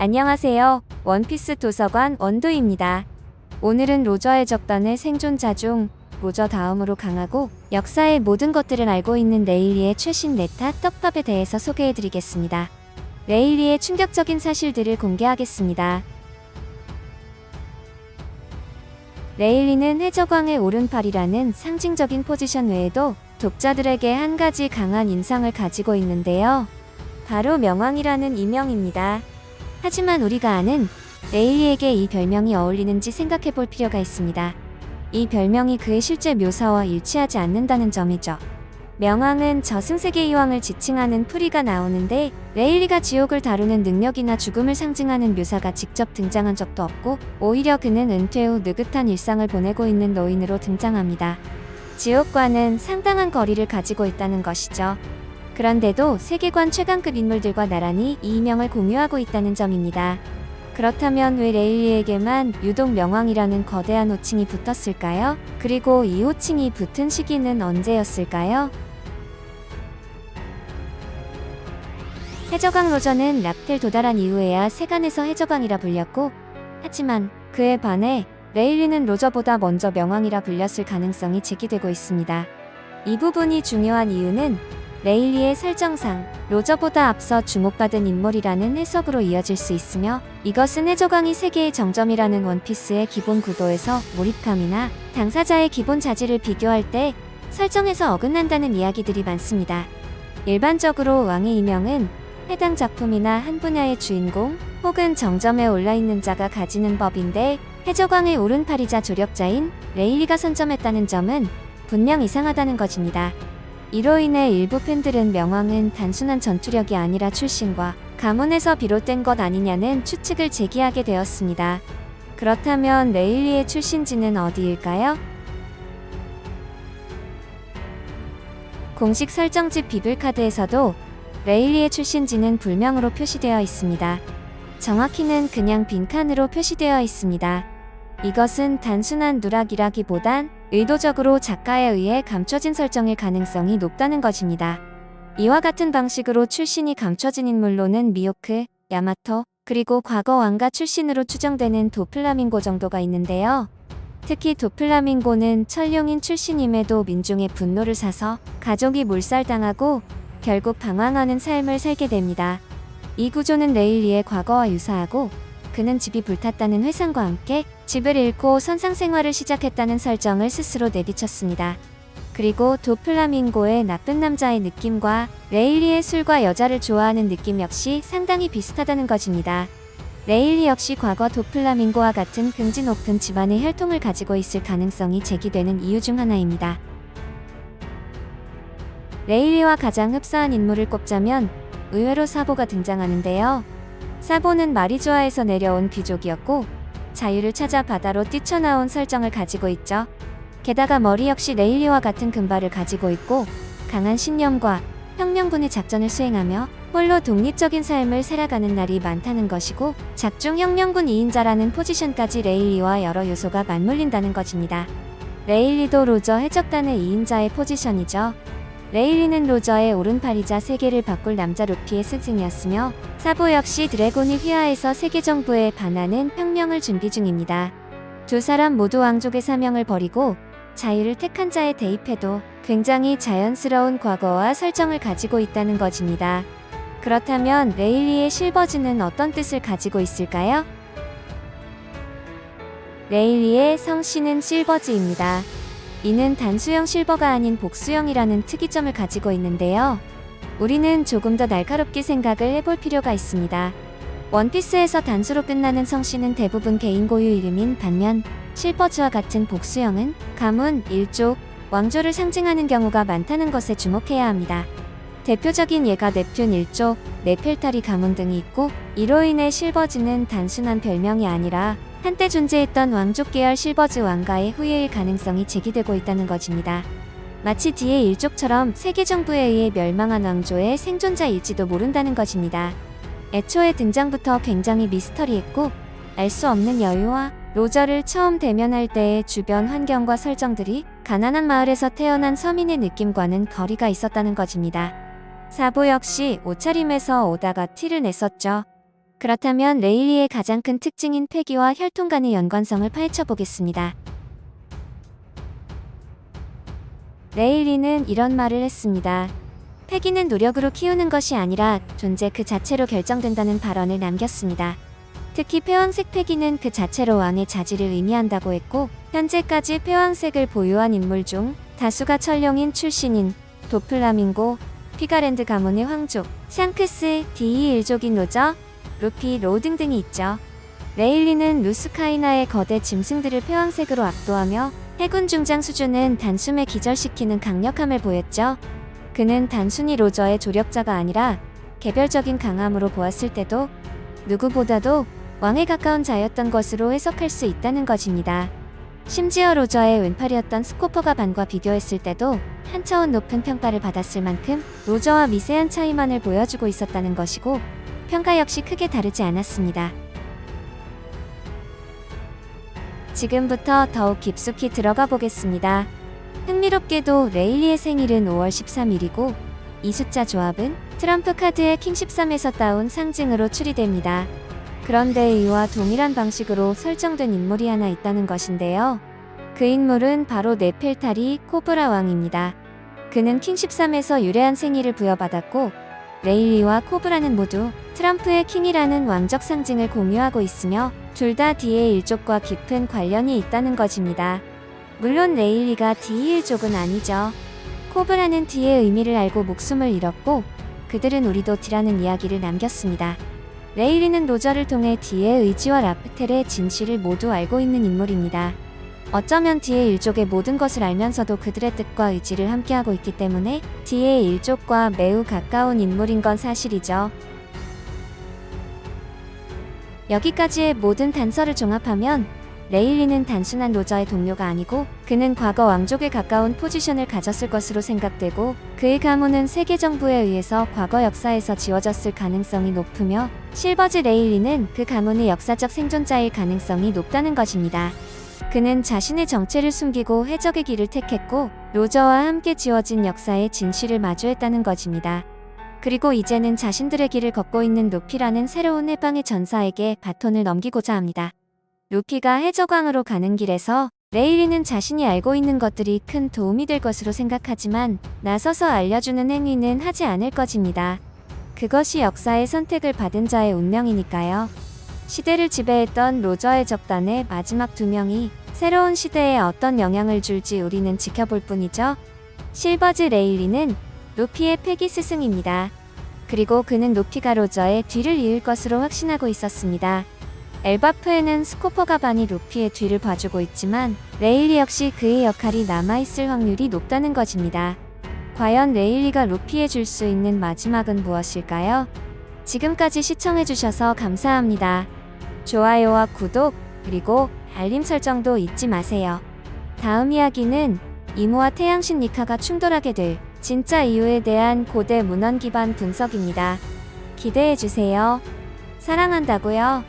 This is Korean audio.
안녕하세요. 원피스 도서관 원도입니다. 오늘은 로저의 적단의 생존자 중 로저 다음으로 강하고 역사의 모든 것들을 알고 있는 레일리의 최신 메타 떡밥에 대해서 소개해드리겠습니다. 레일리의 충격적인 사실들을 공개하겠습니다. 레일리는 해적왕의 오른팔이라는 상징적인 포지션 외에도 독자들에게 한 가지 강한 인상을 가지고 있는데요. 바로 명왕이라는 이명입니다. 하지만 우리가 아는 레일리에게 이 별명이 어울리는지 생각해볼 필요가 있습니다. 이 별명이 그의 실제 묘사와 일치하지 않는다는 점이죠. 명왕은 저승세계 이왕을 지칭하는 풀이가 나오는데 레일리가 지옥을 다루는 능력이나 죽음을 상징하는 묘사가 직접 등장한 적도 없고 오히려 그는 은퇴 후 느긋한 일상을 보내고 있는 노인으로 등장합니다. 지옥과는 상당한 거리를 가지고 있다는 것이죠. 그런데도 세계관 최강급 인물들과 나란히 이 이명을 공유하고 있다는 점입니다. 그렇다면 왜 레일리에게만 유독 명왕이라는 거대한 호칭이 붙었을까요? 그리고 이 호칭이 붙은 시기는 언제였을까요? 해적왕 로저는 랍텔 도달한 이후에야 세간에서 해적왕이라 불렸고, 하지만 그에 반해 레일리는 로저보다 먼저 명왕이라 불렸을 가능성이 제기되고 있습니다. 이 부분이 중요한 이유는 레일리의 설정상 로저보다 앞서 주목받은 인물이라는 해석으로 이어질 수 있으며, 이것은 해적왕이 세계의 정점이라는 원피스의 기본 구도에서 몰입감이나 당사자의 기본 자질을 비교할 때 설정에서 어긋난다는 이야기들이 많습니다. 일반적으로 왕의 이명은 해당 작품이나 한 분야의 주인공 혹은 정점에 올라있는 자가 가지는 법인데, 해적왕의 오른팔이자 조력자인 레일리가 선점했다는 점은 분명 이상하다는 것입니다. 이로 인해 일부 팬들은 명왕은 단순한 전투력이 아니라 출신과 가문에서 비롯된 것 아니냐는 추측을 제기하게 되었습니다. 그렇다면 레일리의 출신지는 어디일까요? 공식 설정집 비블카드에서도 레일리의 출신지는 불명으로 표시되어 있습니다. 정확히는 그냥 빈칸으로 표시되어 있습니다. 이것은 단순한 누락이라기보단 의도적으로 작가에 의해 감춰진 설정일 가능성이 높다는 것입니다. 이와 같은 방식으로 출신이 감춰진 인물로는 미호크, 야마토, 그리고 과거 왕가 출신으로 추정되는 도플라밍고 정도가 있는데요. 특히 도플라밍고는 천룡인 출신임에도 민중의 분노를 사서 가족이 몰살당하고 결국 방황하는 삶을 살게 됩니다. 이 구조는 레일리의 과거와 유사하고, 그는 집이 불탔다는 회상과 함께 집을 잃고 선상 생활을 시작했다는 설정을 스스로 내비쳤습니다. 그리고 도플라밍고의 나쁜 남자의 느낌과 레일리의 술과 여자를 좋아하는 느낌 역시 상당히 비슷하다는 것입니다. 레일리 역시 과거 도플라밍고와 같은 긍지 높은 집안의 혈통을 가지고 있을 가능성이 제기되는 이유 중 하나입니다. 레일리와 가장 흡사한 인물을 꼽자면 의외로 사보가 등장하는데요. 사보는 마리조아에서 내려온 귀족이었고 자유를 찾아 바다로 뛰쳐나온 설정을 가지고 있죠. 게다가 머리 역시 레일리와 같은 금발을 가지고 있고 강한 신념과 혁명군의 작전을 수행하며 홀로 독립적인 삶을 살아가는 날이 많다는 것이고, 작중 혁명군 2인자라는 포지션까지 레일리와 여러 요소가 맞물린다는 것입니다. 레일리도 로저 해적단의 2인자의 포지션이죠. 레일리는 로저의 오른팔이자 세계를 바꿀 남자 루피의 스승이었으며, 사보 역시 드래곤이 휘하에서 세계 정부에 반하는 혁명을 준비 중입니다. 두 사람 모두 왕족의 사명을 버리고 자유를 택한 자에 대입해도 굉장히 자연스러운 과거와 설정을 가지고 있다는 것입니다. 그렇다면 레일리의 실버즈는 어떤 뜻을 가지고 있을까요? 레일리의 성씨는 실버즈입니다. 이는 단수형 실버가 아닌 복수형이라는 특이점을 가지고 있는데요. 우리는 조금 더 날카롭게 생각을 해볼 필요가 있습니다. 원피스에서 단수로 끝나는 성씨는 대부분 개인 고유 이름인 반면, 실버즈와 같은 복수형은 가문, 일족, 왕조를 상징하는 경우가 많다는 것에 주목해야 합니다. 대표적인 예가 넵튠 일족, 네펠타리 가문 등이 있고, 이로 인해 실버즈는 단순한 별명이 아니라 한때 존재했던 왕족 계열 실버즈 왕가의 후예일 가능성이 제기되고 있다는 것입니다. 마치 뒤의 일족처럼 세계 정부에 의해 멸망한 왕조의 생존자일지도 모른다는 것입니다. 애초에 등장부터 굉장히 미스터리했고, 알 수 없는 여유와 로저를 처음 대면할 때의 주변 환경과 설정들이 가난한 마을에서 태어난 서민의 느낌과는 거리가 있었다는 것입니다. 사보 역시 옷차림에서 오다가 티를 냈었죠. 그렇다면 레일리의 가장 큰 특징인 패기와 혈통 간의 연관성을 파헤쳐 보겠습니다. 레일리는 이런 말을 했습니다. 패기는 노력으로 키우는 것이 아니라 존재 그 자체로 결정된다는 발언을 남겼습니다. 특히 패왕색 패기는 그 자체로 왕의 자질을 의미한다고 했고, 현재까지 패왕색을 보유한 인물 중 다수가 천룡인 출신인 도플라밍고, 피가랜드 가문의 황족, 샹크스, D2 일족인 로저, 루피, 로 등등이 있죠. 레일리는 루스카이나의 거대 짐승들을 패왕색으로 압도하며 해군 중장 수준은 단숨에 기절시키는 강력함을 보였죠. 그는 단순히 로저의 조력자가 아니라 개별적인 강함으로 보았을 때도 누구보다도 왕에 가까운 자였던 것으로 해석할 수 있다는 것입니다. 심지어 로저의 왼팔이었던 스코퍼가 반과 비교했을 때도 한 차원 높은 평가를 받았을 만큼 로저와 미세한 차이만을 보여주고 있었다는 것이고, 평가 역시 크게 다르지 않았습니다. 지금부터 더욱 깊숙이 들어가 보겠습니다. 흥미롭게도 레일리의 생일은 5월 13일이고 이 숫자 조합은 트럼프 카드의 킹 13에서 따온 상징으로 추리됩니다. 그런데 이와 동일한 방식으로 설정된 인물이 하나 있다는 것인데요. 그 인물은 바로 네펠타리 코브라 왕입니다. 그는 킹 13에서 유래한 생일을 부여받았고, 레일리와 코브라는 모두 트럼프의 킹이라는 왕적 상징을 공유하고 있으며 둘 다 D의 일족과 깊은 관련이 있다는 것입니다. 물론 레일리가 D 일족은 아니죠. 코브라는 D의 의미를 알고 목숨을 잃었고, 그들은 우리도 D라는 이야기를 남겼습니다. 레일리는 로저를 통해 D의 의지와 라프텔의 진실을 모두 알고 있는 인물입니다. 어쩌면 D의 일족의 모든 것을 알면서도 그들의 뜻과 의지를 함께하고 있기 때문에 D의 일족과 매우 가까운 인물인 건 사실이죠. 여기까지의 모든 단서를 종합하면 레일리는 단순한 로저의 동료가 아니고 그는 과거 왕족에 가까운 포지션을 가졌을 것으로 생각되고, 그의 가문은 세계 정부에 의해서 과거 역사에서 지워졌을 가능성이 높으며 실버즈 레일리는 그 가문의 역사적 생존자일 가능성이 높다는 것입니다. 그는 자신의 정체를 숨기고 해적의 길을 택했고 로저와 함께 지워진 역사의 진실을 마주했다는 것입니다. 그리고 이제는 자신들의 길을 걷고 있는 루피라는 새로운 해방의 전사에게 바톤을 넘기고자 합니다. 루피가 해적왕으로 가는 길에서 레일리는 자신이 알고 있는 것들이 큰 도움이 될 것으로 생각하지만 나서서 알려주는 행위는 하지 않을 것입니다. 그것이 역사의 선택을 받은 자의 운명이니까요. 시대를 지배했던 로저의 적단의 마지막 두 명이 새로운 시대에 어떤 영향을 줄지 우리는 지켜볼 뿐이죠. 실버즈 레일리는 루피의 패기 스승입니다. 그리고 그는 루피가 로저의 뒤를 이을 것으로 확신하고 있었습니다. 엘바프에는 스코퍼가 반이 루피의 뒤를 봐주고 있지만 레일리 역시 그의 역할이 남아있을 확률이 높다는 것입니다. 과연 레일리가 루피에 줄 수 있는 마지막은 무엇일까요? 지금까지 시청해주셔서 감사합니다. 좋아요와 구독, 그리고 알림 설정도 잊지 마세요. 다음 이야기는 이모와 태양신 니카가 충돌하게 될 진짜 이유에 대한 고대 문헌 기반 분석입니다. 기대해주세요. 사랑한다고요.